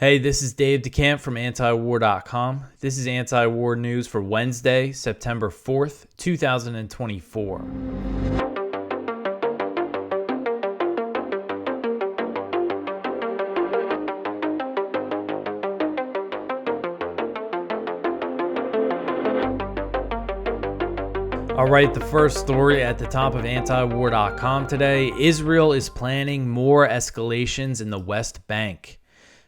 Hey, this is Dave DeCamp from antiwar.com. This is anti-war news for Wednesday, September 4th, 2024. All right, the first story at the top of antiwar.com today. Israel is planning more escalations in the West Bank.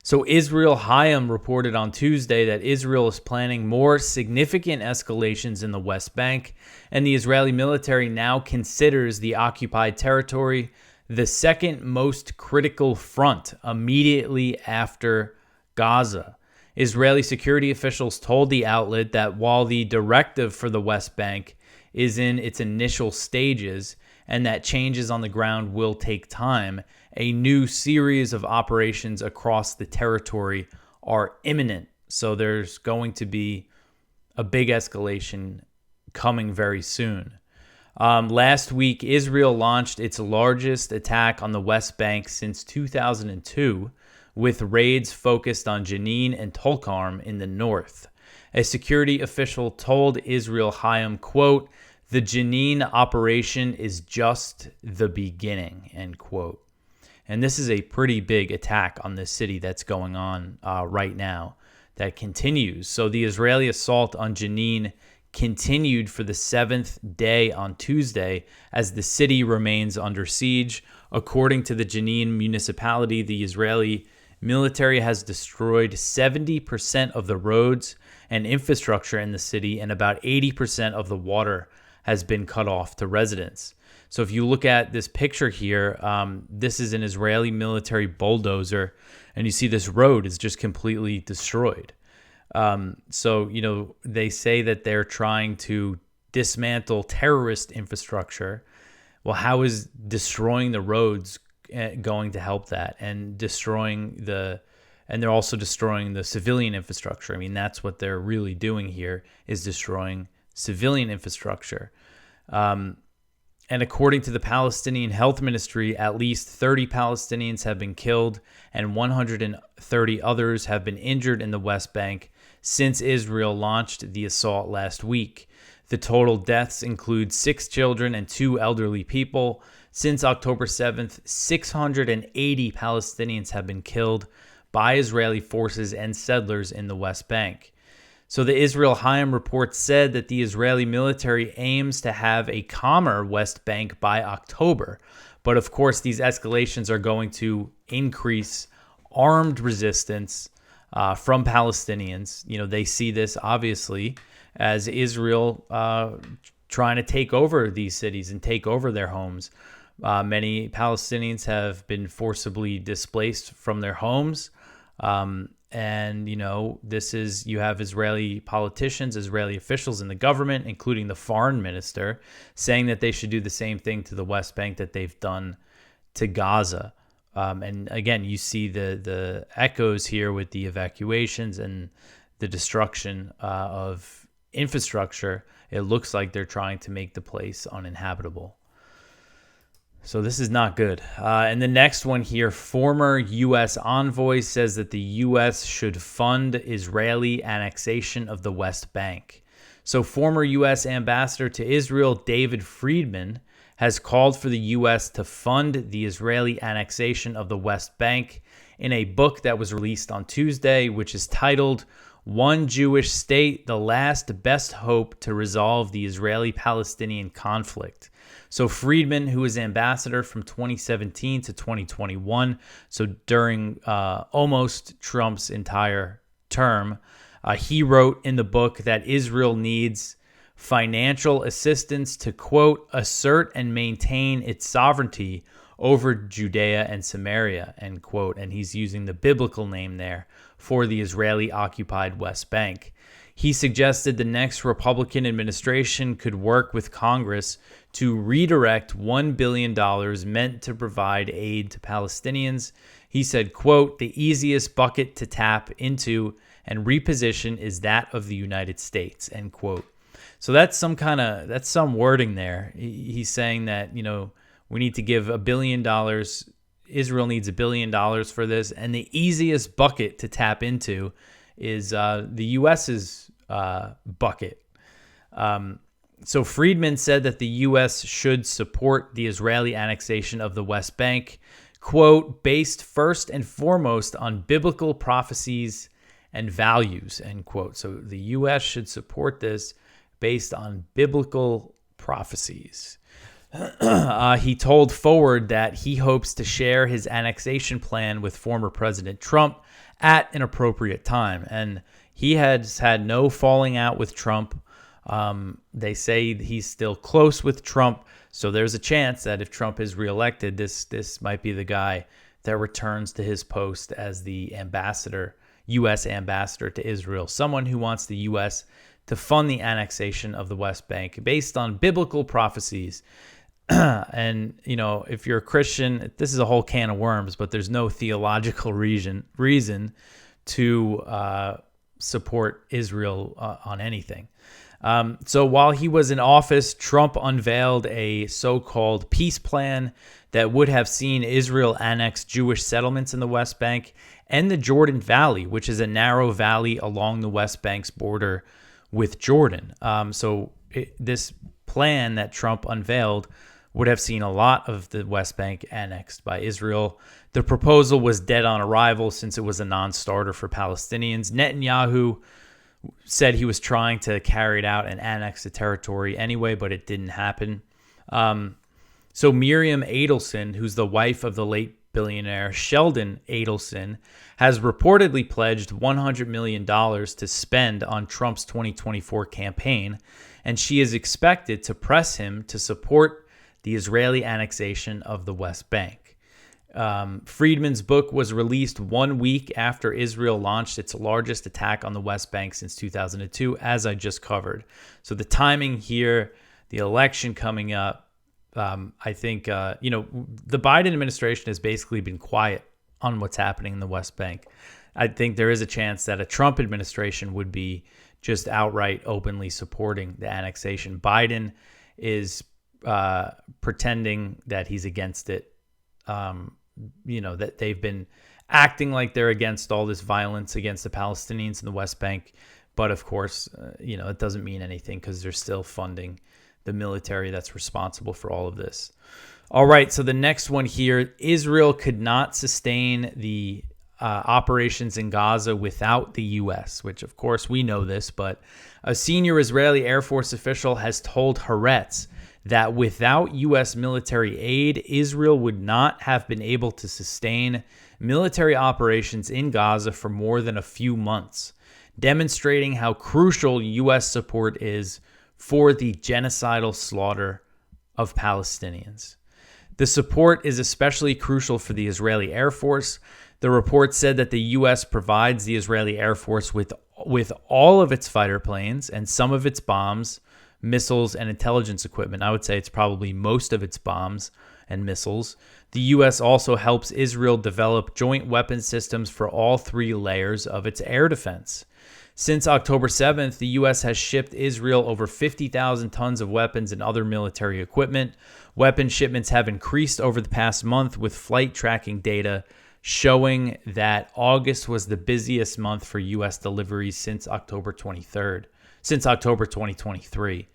So Israel Hayom reported on Tuesday that Israel is planning more significant escalations in the West Bank, and the Israeli military now considers the occupied territory the second most critical front immediately after Gaza. Israeli security officials told the outlet that while the directive for the West Bank is in its initial stages and that changes on the ground will take time, a new series of operations across the territory are imminent. So there's going to be a big escalation coming very soon. Last week, Israel launched its largest attack on the West Bank since 2002, with raids focused on Jenin and Tulkarm in the north. A security official told Israel Hayom, quote, "The Jenin operation is just the beginning," end quote. And this is a pretty big attack on this city that's going on right now that continues. So the Israeli assault on Jenin continued for the seventh day on Tuesday as the city remains under siege. According to the Jenin municipality, the Israeli military has destroyed 70% of the roads and infrastructure in the city, and about 80% of the water has been cut off to residents. So if you look at this picture here, this is an Israeli military bulldozer, and you see this road is just completely destroyed. So, they say that they're trying to dismantle terrorist infrastructure. Well, how is destroying the roads going to help that? And they're also destroying the civilian infrastructure. I mean, that's what they're really doing here, is destroying civilian infrastructure. And according to the Palestinian Health Ministry, at least 30 Palestinians have been killed and 130 others have been injured in the West Bank since Israel launched the assault last week. The total deaths include 6 children and 2 elderly people. Since October 7th, 680 Palestinians have been killed by Israeli forces and settlers in the West Bank. So the Israel Hayom report said that the Israeli military aims to have a calmer West Bank by October. But of course, these escalations are going to increase armed resistance from Palestinians. They see this obviously as Israel trying to take over these cities and take over their homes. Many Palestinians have been forcibly displaced from their homes. And, you have Israeli politicians, Israeli officials in the government, including the foreign minister, saying that they should do the same thing to the West Bank that they've done to Gaza. And again, you see the echoes here with the evacuations and the destruction of infrastructure. It looks like they're trying to make the place uninhabitable. So this is not good. And the next one here, former U.S. envoy says that the U.S. should fund Israeli annexation of the West Bank. So former U.S. ambassador to Israel, David Friedman, has called for the U.S. to fund the Israeli annexation of the West Bank in a book that was released on Tuesday, which is titled "One Jewish State, the Last Best Hope to Resolve the Israeli-Palestinian Conflict." So Friedman, who was ambassador from 2017 to 2021, so during almost Trump's entire term, he wrote in the book that Israel needs financial assistance to, quote, "assert and maintain its sovereignty over Judea and Samaria," end quote. And he's using the biblical name there for the Israeli-occupied West Bank. He suggested the next Republican administration could work with Congress to redirect $1 billion meant to provide aid to Palestinians. He said, quote, "The easiest bucket to tap into and reposition is that of the United States," end quote. So that's some wording there. He's saying that, we need to give $1 billion Israel needs $1 billion for this, and the easiest bucket to tap into is the U.S.'s bucket. So Friedman said that the U.S. should support the Israeli annexation of the West Bank, quote, based first and foremost on biblical prophecies and values, end quote. So the U.S. should support this based on biblical prophecies. He told Forward that he hopes to share his annexation plan with former President Trump at an appropriate time. And he has had no falling out with Trump. They say he's still close with Trump. So there's a chance that if Trump is reelected, this might be the guy that returns to his post as the ambassador, U.S. ambassador to Israel, someone who wants the U.S. to fund the annexation of the West Bank based on biblical prophecies. And, you know, if you're a Christian, this is a whole can of worms, but there's no theological reason to support Israel on anything. So while he was in office, Trump unveiled a so-called peace plan that would have seen Israel annex Jewish settlements in the West Bank and the Jordan Valley, which is a narrow valley along the West Bank's border with Jordan. This plan that Trump unveiled would have seen a lot of the West Bank annexed by Israel. The proposal was dead on arrival since it was a non-starter for Palestinians. Netanyahu said he was trying to carry it out and annex the territory anyway, but it didn't happen. So Miriam Adelson, who's the wife of the late billionaire Sheldon Adelson, has reportedly pledged $100 million to spend on Trump's 2024 campaign, and she is expected to press him to support the Israeli annexation of the West Bank. Friedman's book was released 1 week after Israel launched its largest attack on the West Bank since 2002, as I just covered. So the timing here, the election coming up, I think, the Biden administration has basically been quiet on what's happening in the West Bank. I think there is a chance that a Trump administration would be just outright openly supporting the annexation. Biden is pretending that he's against it, that they've been acting like they're against all this violence against the Palestinians in the West Bank. But of course, it doesn't mean anything because they're still funding the military that's responsible for all of this. All right, so the next one here, Israel could not sustain the operations in Gaza without the U.S., which of course we know this, but a senior Israeli Air Force official has told Haaretz that without U.S. military aid, Israel would not have been able to sustain military operations in Gaza for more than a few months, demonstrating how crucial U.S. support is for the genocidal slaughter of Palestinians. The support is especially crucial for the Israeli Air Force. The report said that the U.S. provides the Israeli Air Force with all of its fighter planes and some of its bombs, missiles, and intelligence equipment. I would say it's probably most of its bombs and missiles. The U.S. also helps Israel develop joint weapon systems for all three layers of its air defense. Since October 7th, the U.S. has shipped Israel over 50,000 tons of weapons and other military equipment. Weapon shipments have increased over the past month, with flight tracking data showing that August was the busiest month for U.S. deliveries since October 2023.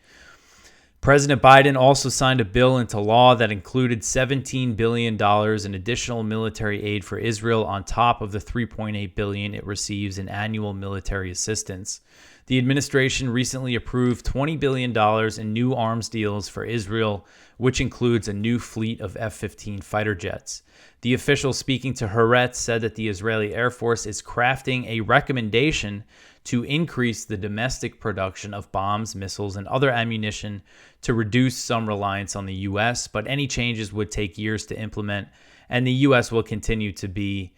President Biden also signed a bill into law that included $17 billion in additional military aid for Israel on top of the $3.8 billion it receives in annual military assistance. The administration recently approved $20 billion in new arms deals for Israel, which includes a new fleet of F-15 fighter jets. The official speaking to Haaretz said that the Israeli Air Force is crafting a recommendation to increase the domestic production of bombs, missiles, and other ammunition to reduce some reliance on the U.S., but any changes would take years to implement, and the U.S. will continue to be,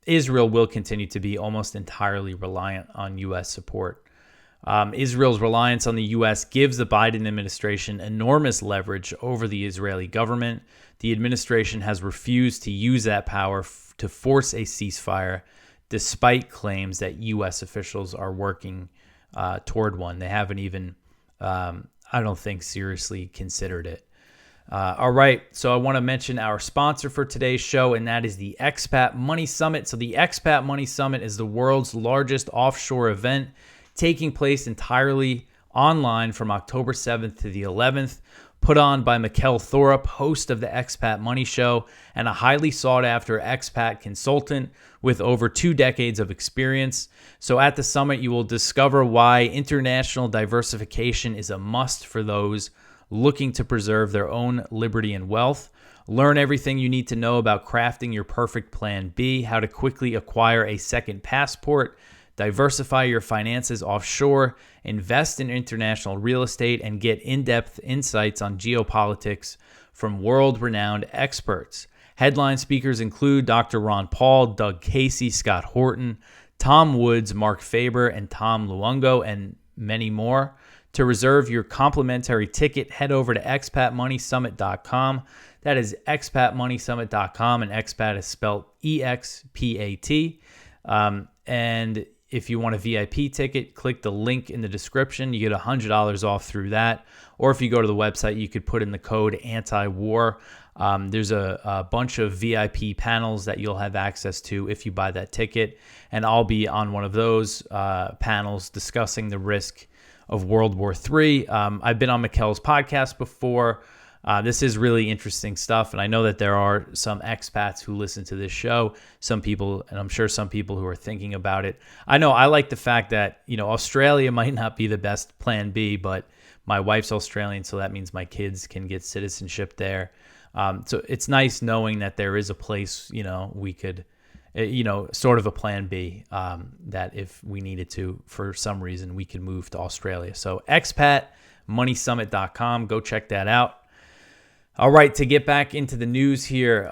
Israel will continue to be almost entirely reliant on U.S. support. Israel's reliance on the U.S. gives the Biden administration enormous leverage over the Israeli government. The administration has refused to use that power to force a ceasefire, despite claims that U.S. officials are working toward one. They haven't even, I don't think, seriously considered it. All right, so I want to mention our sponsor for today's show, and that is the Expat Money Summit. So the Expat Money Summit is the world's largest offshore event, taking place entirely online from October 7th to the 11th, put on by Mikkel Thorup, host of the Expat Money Show, and a highly sought-after expat consultant with over 2 decades of experience. So at the summit, you will discover why international diversification is a must for those looking to preserve their own liberty and wealth. Learn everything you need to know about crafting your perfect plan B, how to quickly acquire a second passport, diversify your finances offshore, invest in international real estate, and get in-depth insights on geopolitics from world-renowned experts. Headline speakers include Dr. Ron Paul, Doug Casey, Scott Horton, Tom Woods, Mark Faber, and Tom Luongo, and many more. To reserve your complimentary ticket, head over to expatmoneysummit.com. That is expatmoneysummit.com, and expat is spelled E-X-P-A-T. And if you want a VIP ticket, click the link in the description. You get $100 off through that. Or if you go to the website, you could put in the code anti-war. There's a bunch of VIP panels that you'll have access to if you buy that ticket. And I'll be on one of those panels discussing the risk of World War III. I've been on Mikkel's podcast before. This is really interesting stuff, and I know that there are some expats who listen to this show, some people, and I'm sure some people who are thinking about it. I know I like the fact that, Australia might not be the best plan B, but my wife's Australian, so that means my kids can get citizenship there. So it's nice knowing that there is a place, we could, sort of a plan B, that if we needed to, for some reason, we could move to Australia. So expatmoneysummit.com, go check that out. All right, to get back into the news here.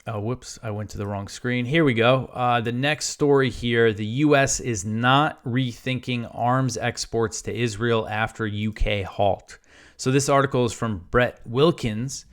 Whoops, I went to the wrong screen. Here we go. The next story here, the U.S. is not rethinking arms exports to Israel after UK halt. So this article is from Brett Wilkins.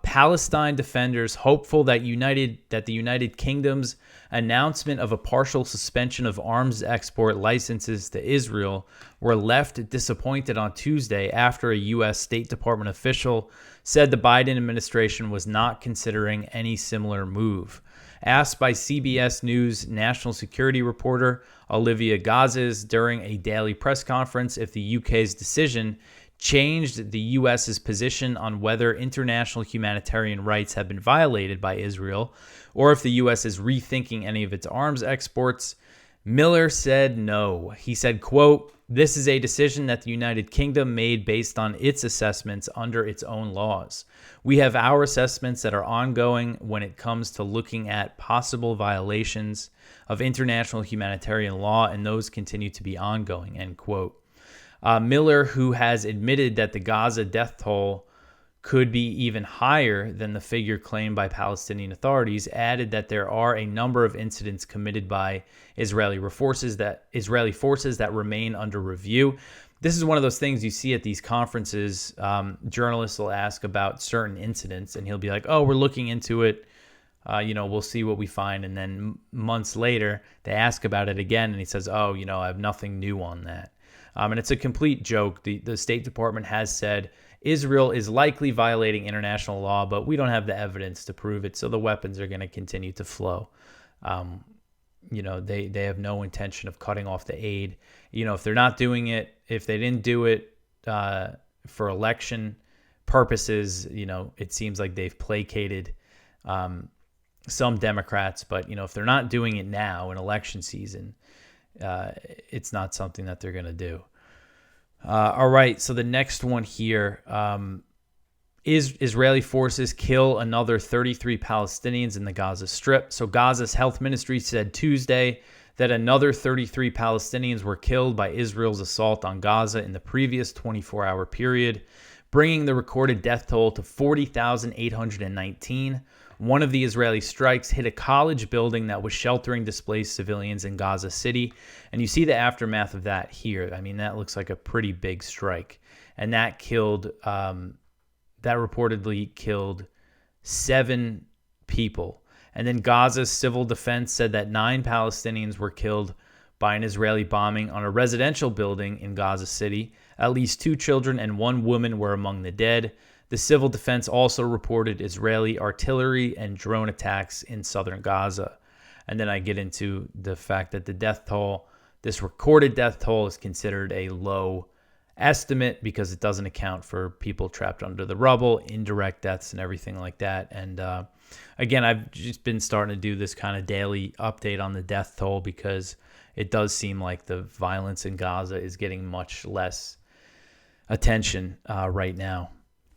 Palestine defenders hopeful that the United Kingdom's announcement of a partial suspension of arms export licenses to Israel were left disappointed on Tuesday after a U.S. State Department official said the Biden administration was not considering any similar move. Asked by CBS News national security reporter Olivia Gazis during a daily press conference if the UK's decision changed the U.S.'s position on whether international humanitarian rights have been violated by Israel, or if the U.S. is rethinking any of its arms exports, Miller said no. He said, quote, "This is a decision that the United Kingdom made based on its assessments under its own laws. We have our assessments that are ongoing when it comes to looking at possible violations of international humanitarian law, and those continue to be ongoing," end quote. Miller, who has admitted that the Gaza death toll could be even higher than the figure claimed by Palestinian authorities, added that there are a number of incidents committed by Israeli forces that remain under review. This is one of those things you see at these conferences. Journalists will ask about certain incidents, and he'll be like, "Oh, we're looking into it. We'll see what we find." And then months later, they ask about it again, and he says, "Oh, I have nothing new on that." And it's a complete joke. The State Department has said Israel is likely violating international law, but we don't have the evidence to prove it, so the weapons are going to continue to flow. They have no intention of cutting off the aid. If they're not doing it, if they didn't do it for election purposes, it seems like they've placated some Democrats. But, if they're not doing it now in election season, it's not something that they're going to do. All right, so the next one here is Israeli forces kill another 33 Palestinians in the Gaza Strip. So Gaza's health ministry said Tuesday that another 33 Palestinians were killed by Israel's assault on Gaza in the previous 24-hour period, bringing the recorded death toll to 40,819. One of the Israeli strikes hit a college building that was sheltering displaced civilians in Gaza City. And you see the aftermath of that here. I mean, that looks like a pretty big strike. And that reportedly killed 7 people. And then Gaza's civil defense said that 9 Palestinians were killed by an Israeli bombing on a residential building in Gaza City. At least 2 children and 1 woman were among the dead. The civil defense also reported Israeli artillery and drone attacks in southern Gaza. And then I get into the fact that the death toll, this recorded death toll, is considered a low estimate because it doesn't account for people trapped under the rubble, indirect deaths, and everything like that. And again, I've just been starting to do this kind of daily update on the death toll because it does seem like the violence in Gaza is getting much less attention right now.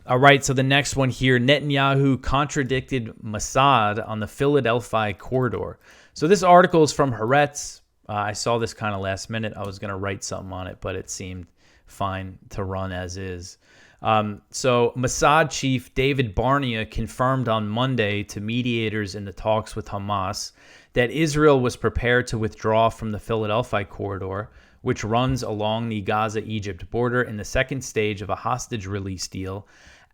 All right, so the next one here, Netanyahu contradicted Mossad on the Philadelphi corridor. So this article is from Haaretz. I saw this kind of last minute. I was going to write something on it, but it seemed fine to run as is. So Mossad chief David Barnea confirmed on Monday to mediators in the talks with Hamas that Israel was prepared to withdraw from the Philadelphi corridor, which runs along the Gaza-Egypt border in the second stage of a hostage release deal,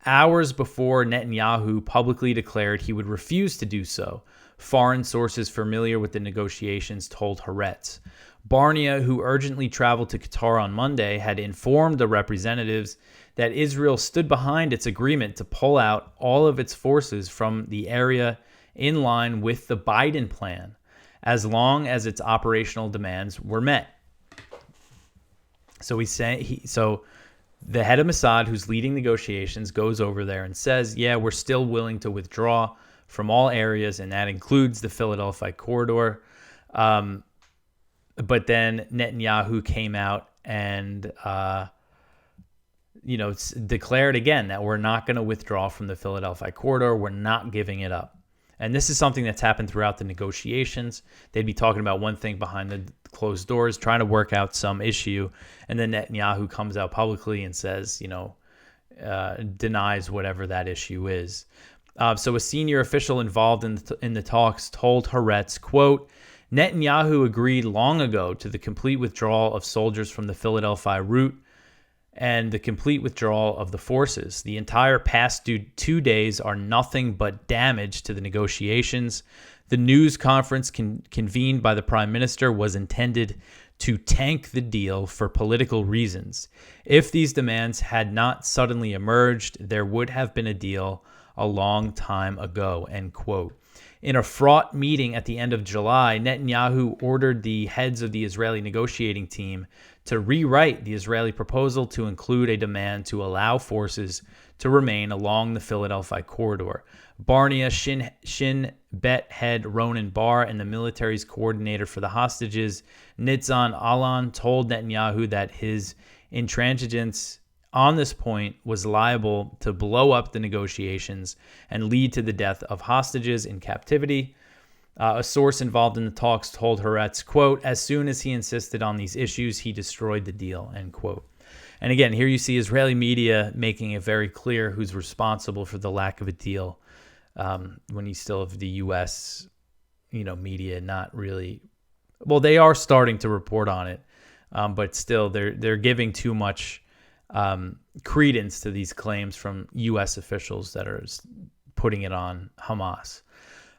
hours before Netanyahu publicly declared he would refuse to do so. Foreign sources familiar with the negotiations told Haaretz. Barnea, who urgently traveled to Qatar on Monday, had informed the representatives that Israel stood behind its agreement to pull out all of its forces from the area in line with the Biden plan, as long as its operational demands were met. So the head of Mossad, who's leading negotiations, goes over there and says, yeah, we're still willing to withdraw from all areas, and that includes the Philadelphia corridor. But then Netanyahu came out and declared again that we're not going to withdraw from the Philadelphia corridor. We're not giving it up. And this is something that's happened throughout the negotiations. They'd be talking about one thing behind the closed doors, trying to work out some issue. And then Netanyahu comes out publicly and says, denies whatever that issue is. So a senior official involved in the talks told Haaretz, quote, Netanyahu agreed long ago to the complete withdrawal of soldiers from the Philadelphia route and the complete withdrawal of the forces. The entire past 2 days are nothing but damage to the negotiations. The news conference convened by the prime minister was intended to tank the deal for political reasons. If these demands had not suddenly emerged, there would have been a deal a long time ago, end quote. In a fraught meeting at the end of July, Netanyahu ordered the heads of the Israeli negotiating team to rewrite the Israeli proposal to include a demand to allow forces to remain along the Philadelphia corridor. Barnea, Shin Bet head Ronan Bar, and the military's coordinator for the hostages, Nitzan Alan, told Netanyahu that his intransigence on this point was liable to blow up the negotiations and lead to the death of hostages in captivity. A source involved in the talks told Haaretz, quote, as soon as he insisted on these issues, he destroyed the deal, end quote. And again, here you see Israeli media making it very clear who's responsible for the lack of a deal, when you still have the U.S., media not really. Well, they are starting to report on it, but still they're giving too much credence to these claims from U.S. officials that are putting it on Hamas.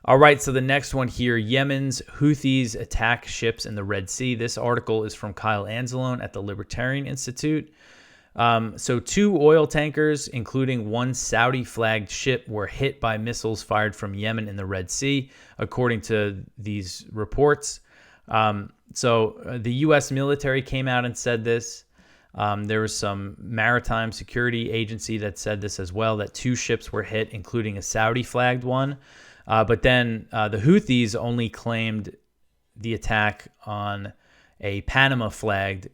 All right, so the next one here, Yemen's Houthis attack ships in the Red Sea. This article is from Kyle Anzalone at the Libertarian Institute. So 2 oil tankers, including one Saudi-flagged ship, were hit by missiles fired from Yemen in the Red Sea, according to these reports. So the U.S. military came out and said this. There was some maritime security agency that said this as well, that 2 ships were hit, including a Saudi-flagged one. But then the Houthis only claimed the attack on a Panama-flagged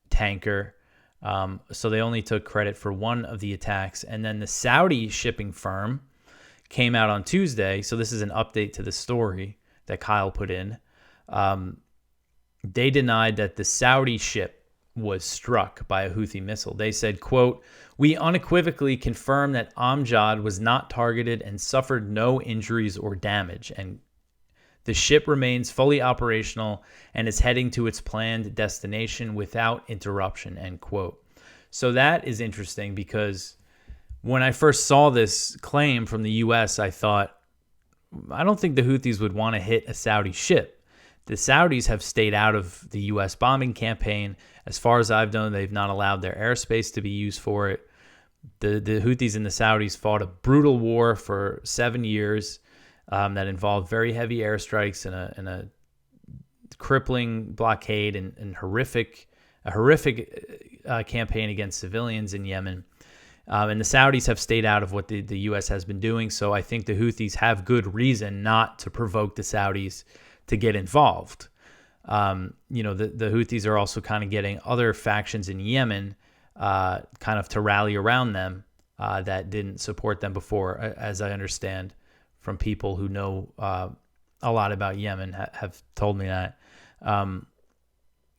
tanker. So they only took credit for one of the attacks. And then the Saudi shipping firm came out on Tuesday. So this is an update to the story that Kyle put in. They denied that the Saudi ship was struck by a Houthi missile. They said, quote, we unequivocally confirm that Amjad was not targeted and suffered no injuries or damage, and the ship remains fully operational and is heading to its planned destination without interruption, end quote. So that is interesting, because when I first saw this claim from the U.S., I thought, I don't think the Houthis would want to hit a Saudi ship. The Saudis have stayed out of the U.S. bombing campaign. As far as I've known, they've not allowed their airspace to be used for it. The Houthis and the Saudis fought a brutal war for 7 years that involved very heavy airstrikes and a crippling blockade and a horrific campaign against civilians in Yemen. And the Saudis have stayed out of what the U.S. has been doing. So I think the Houthis have good reason not to provoke the Saudis to get involved. The Houthis are also kind of getting other factions in Yemen kind of to rally around them that didn't support them before, as I understand from people who know a lot about Yemen have told me that.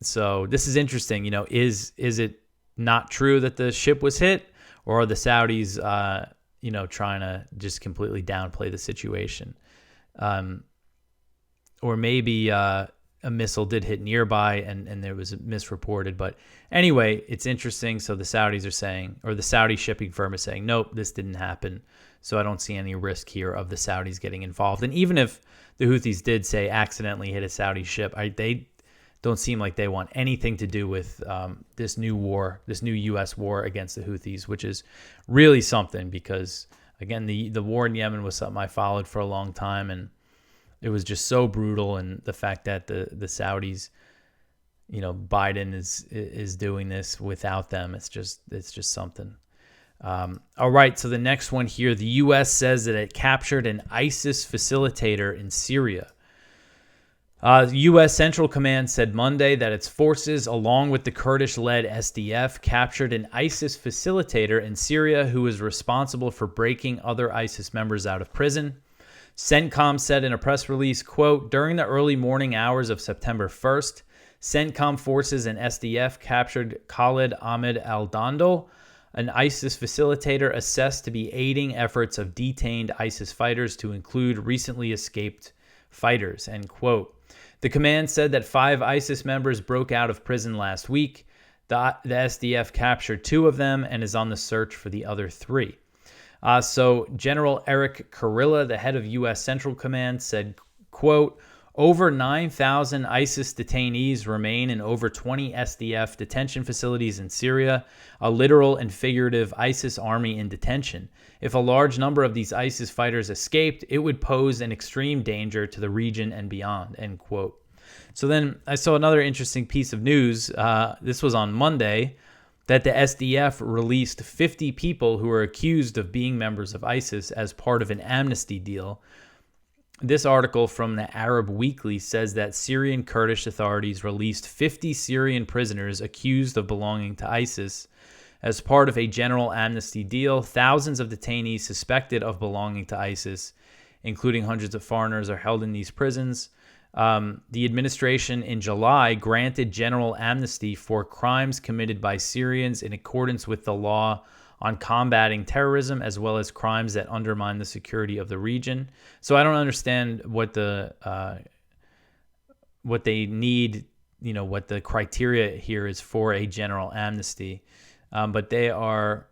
So this is interesting. Is it not true that the ship was hit, or are the Saudis, trying to just completely downplay the situation? Or maybe a missile did hit nearby and there was misreported. But anyway, it's interesting. So the Saudis are saying, or the Saudi shipping firm is saying, nope, this didn't happen. So I don't see any risk here of the Saudis getting involved. And even if the Houthis did say accidentally hit a Saudi ship, they don't seem like they want anything to do with this new war, this new U.S. war against the Houthis, which is really something because, again, the war in Yemen was something I followed for a long time, and it was just so brutal. And the fact that the Saudis, Biden is doing this without them, it's just something. All right, so the next one here, the U.S. says that it captured an ISIS facilitator in Syria. U.S. Central Command said Monday that its forces, along with the Kurdish-led SDF, captured an ISIS facilitator in Syria who was responsible for breaking other ISIS members out of prison. CENTCOM said in a press release, quote, during the early morning hours of September 1st, CENTCOM forces and SDF captured Khalid Ahmed al-Dandal, an ISIS facilitator assessed to be aiding efforts of detained ISIS fighters to include recently escaped fighters, end quote. The command said that 5 ISIS members broke out of prison last week. The SDF captured 2 of them and is on the search for the other 3. So General Eric Kurilla, the head of U.S. Central Command, said, quote, over 9,000 ISIS detainees remain in over 20 SDF detention facilities in Syria, a literal and figurative ISIS army in detention. If a large number of these ISIS fighters escaped, it would pose an extreme danger to the region and beyond, end quote. So then I saw another interesting piece of news. This was on Monday, that the SDF released 50 people who were accused of being members of ISIS as part of an amnesty deal. This article from the Arab Weekly says that Syrian Kurdish authorities released 50 Syrian prisoners accused of belonging to ISIS as part of a general amnesty deal. Thousands of detainees suspected of belonging to ISIS, including hundreds of foreigners, are held in these prisons. The administration in July granted general amnesty for crimes committed by Syrians in accordance with the law on combating terrorism, as well as crimes that undermine the security of the region. So I don't understand what they need, what the criteria here is for a general amnesty. But they are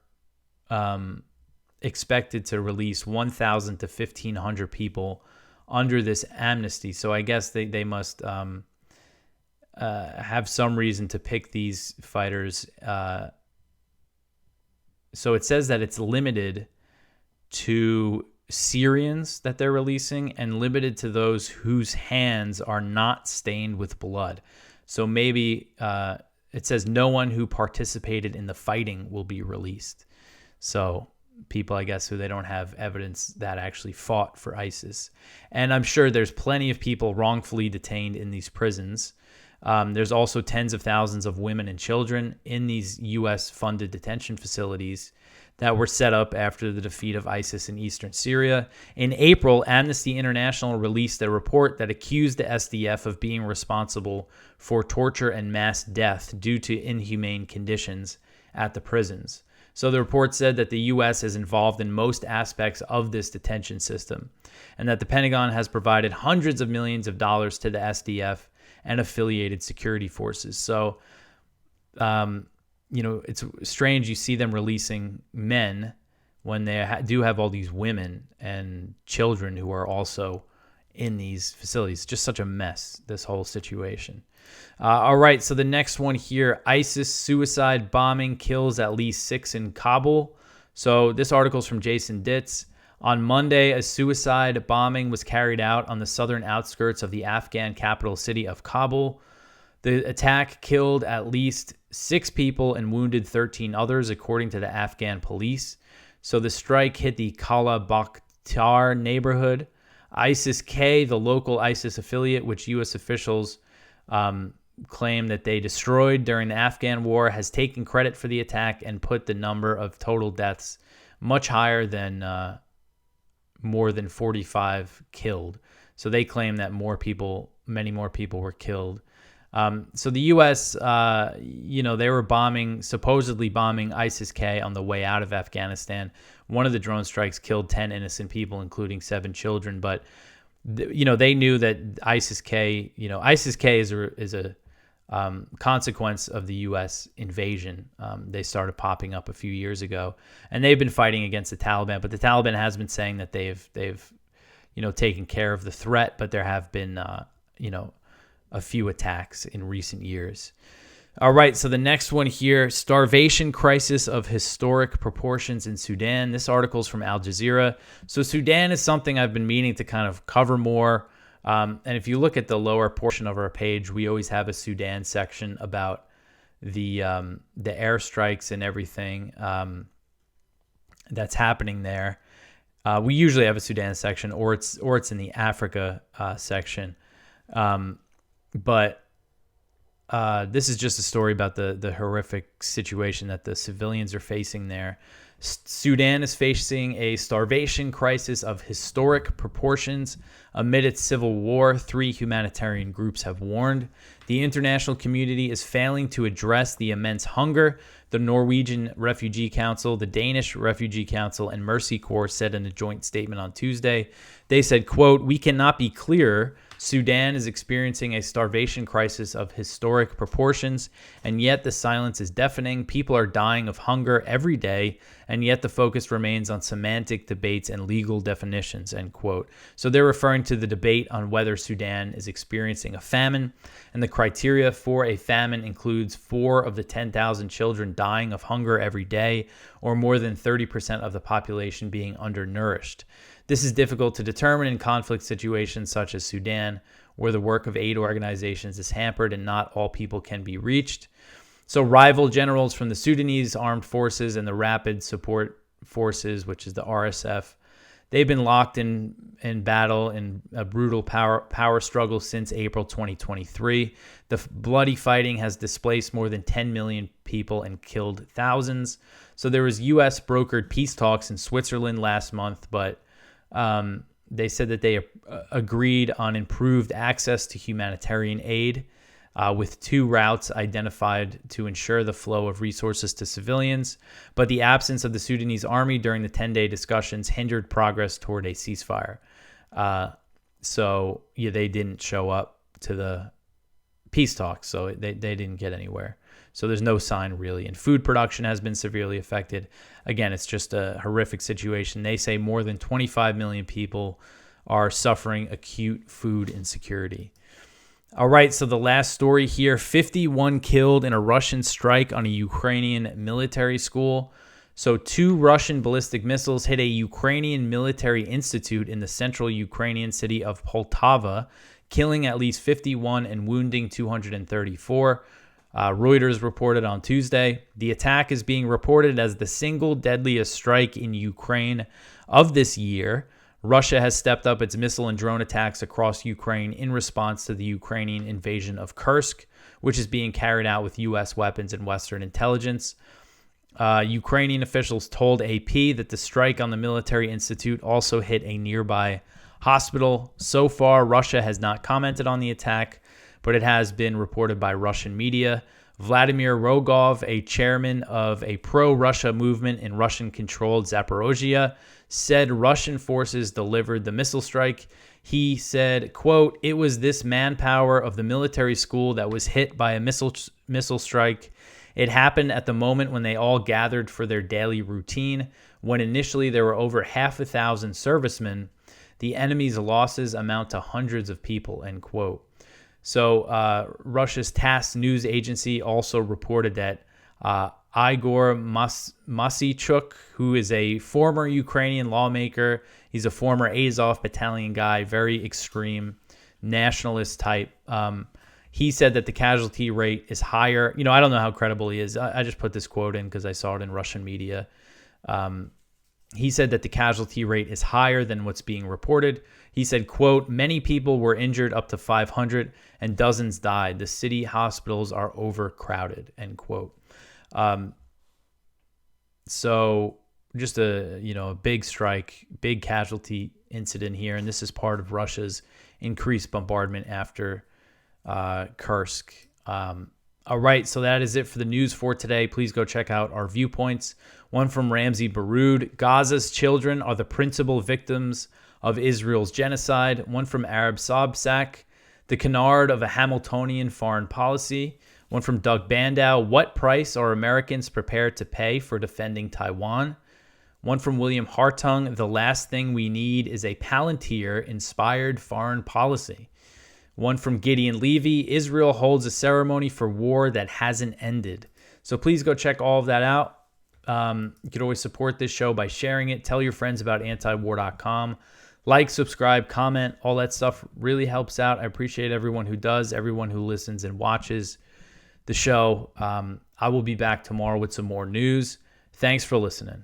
expected to release 1,000 to 1,500 people under this amnesty. So I guess they must have some reason to pick these fighters. So it says that it's limited to Syrians that they're releasing and limited to those whose hands are not stained with blood. So maybe it says no one who participated in the fighting will be released. So people, I guess, who they don't have evidence that actually fought for ISIS. And I'm sure there's plenty of people wrongfully detained in these prisons. There's also tens of thousands of women and children in these U.S.-funded detention facilities that were set up after the defeat of ISIS in eastern Syria. In April, Amnesty International released a report that accused the SDF of being responsible for torture and mass death due to inhumane conditions at the prisons. So the report said that the U.S. is involved in most aspects of this detention system, and that the Pentagon has provided hundreds of millions of dollars to the SDF and affiliated security forces. So, it's strange you see them releasing men when they do have all these women and children who are also in these facilities. Just such a mess, this whole situation. All right, so the next one here, ISIS suicide bombing kills at least 6 in Kabul. So this article is from Jason Ditz. On Monday, a suicide bombing was carried out on the southern outskirts of the Afghan capital city of Kabul. The attack killed at least 6 people and wounded 13 others, according to the Afghan police. So the strike hit the Kala Bakhtar neighborhood. ISIS-K, the local ISIS affiliate, which U.S. officials claim that they destroyed during the Afghan war, has taken credit for the attack and put the number of total deaths much higher than more than 45 killed. So they claim that many more people were killed. So the U.S., they were supposedly bombing ISIS-K on the way out of Afghanistan. One of the drone strikes killed 10 innocent people, including 7 children. But, they knew that ISIS-K is a consequence of the U.S. invasion. They started popping up a few years ago, and they've been fighting against the Taliban. But the Taliban has been saying that they've taken care of the threat, but there have been, a few attacks in recent years. All right, so the next one here, starvation crisis of historic proportions in Sudan. This article is from Al Jazeera. So Sudan is something I've been meaning to kind of cover more. And if you look at the lower portion of our page, we always have a Sudan section about the airstrikes and everything that's happening there. We usually have a Sudan section, or it's in the Africa section. But this is just a story about the horrific situation that the civilians are facing there. Sudan is facing a starvation crisis of historic proportions amid its civil war, 3 humanitarian groups have warned. The international community is failing to address the immense hunger. The Norwegian Refugee Council, the Danish Refugee Council, and Mercy Corps said in a joint statement on Tuesday. They said, quote, "We cannot be clearer. Sudan is experiencing a starvation crisis of historic proportions, and yet the silence is deafening. People are dying of hunger every day, and yet the focus remains on semantic debates and legal definitions," end quote. So they're referring to the debate on whether Sudan is experiencing a famine, and the criteria for a famine includes 4 of the 10,000 children dying of hunger every day, or more than 30% of the population being undernourished. This is difficult to determine in conflict situations such as Sudan, where the work of aid organizations is hampered and not all people can be reached. So rival generals from the Sudanese Armed Forces and the Rapid Support Forces, which is the RSF, they've been locked in battle in a brutal power struggle since April 2023. The bloody fighting has displaced more than 10 million people and killed thousands. So there was U.S. brokered peace talks in Switzerland last month, but they said that they agreed on improved access to humanitarian aid with 2 routes identified to ensure the flow of resources to civilians. But the absence of the Sudanese army during the 10-day discussions hindered progress toward a ceasefire. They didn't show up to the peace talks, so they didn't get anywhere. So there's no sign really. And food production has been severely affected. Again, it's just a horrific situation. They say more than 25 million people are suffering acute food insecurity. All right, so the last story here, 51 killed in a Russian strike on a Ukrainian military school. So 2 Russian ballistic missiles hit a Ukrainian military institute in the central Ukrainian city of Poltava, killing at least 51 and wounding 234. Reuters reported on Tuesday. The attack is being reported as the single deadliest strike in Ukraine of this year. Russia has stepped up its missile and drone attacks across Ukraine in response to the Ukrainian invasion of Kursk, which is being carried out with U.S. weapons and Western intelligence. Ukrainian officials told AP that the strike on the military institute also hit a nearby hospital. So far, Russia has not commented on the attack, but it has been reported by Russian media. Vladimir Rogov, a chairman of a pro-Russia movement in Russian-controlled Zaporozhye, said Russian forces delivered the missile strike. He said, quote, "It was this manpower of the military school that was hit by a missile strike. It happened at the moment when they all gathered for their daily routine, when initially there were over 5,000 servicemen. The enemy's losses amount to hundreds of people," end quote. So Russia's TASS news agency also reported that Igor Masichuk, who is a former Ukrainian lawmaker. He's a former Azov battalion guy, very extreme nationalist type. He said that the casualty rate is higher. I don't know how credible he is. I just put this quote in because I saw it in Russian media. He said that the casualty rate is higher than what's being reported. He said, quote, many people were injured, up to 500, and dozens died. The city hospitals are overcrowded, end quote. So just a big strike, big casualty incident here. And this is part of Russia's increased bombardment after Kursk. All right, so that is it for the news for today. Please go check out our viewpoints. One from Ramsey Baroud: Gaza's children are the principal victims of Israel's genocide. One from Arab Sobsak: the canard of a Hamiltonian foreign policy. One from Doug Bandow: what price are Americans prepared to pay for defending Taiwan? One from William Hartung: the last thing we need is a Palantir-inspired foreign policy. One from Gideon Levy: Israel holds a ceremony for war that hasn't ended. So please go check all of that out. You can always support this show by sharing it. Tell your friends about antiwar.com. Like, subscribe, comment, all that stuff really helps out. I appreciate everyone who does, everyone who listens and watches the show. I will be back tomorrow with some more news. Thanks for listening.